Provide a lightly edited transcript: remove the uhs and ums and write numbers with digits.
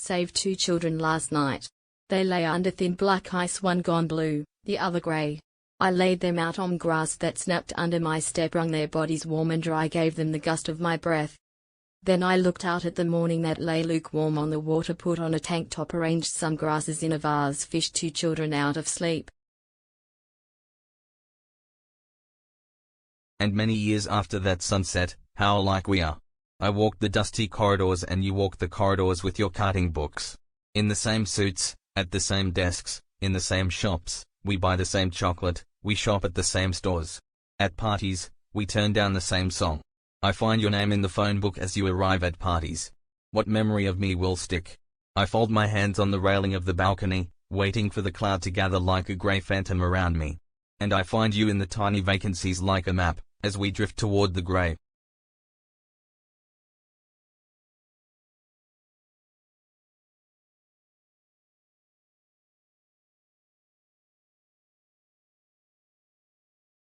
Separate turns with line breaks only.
Saved 2 children last night. They lay under thin black ice, one gone blue, the other grey. I laid them out on grass that snapped under my step, wrung their bodies warm and dry, gave them the gust of my breath. Then I looked out at the morning that lay lukewarm on the water, put on a tank top, arranged some grasses in a vase, fished 2 children out of sleep.
And many years after that sunset, how alike we are. I walked the dusty corridors and you walked the corridors with your cutting books. In the same suits, at the same desks, in the same shops, we buy the same chocolate, we shop at the same stores. At parties, we turn down the same song. I find your name in the phone book as you arrive at parties. What memory of me will stick? I fold my hands on the railing of the balcony, waiting for the cloud to gather like a grey phantom around me. And I find you in the tiny vacancies like a map, as we drift toward the grey.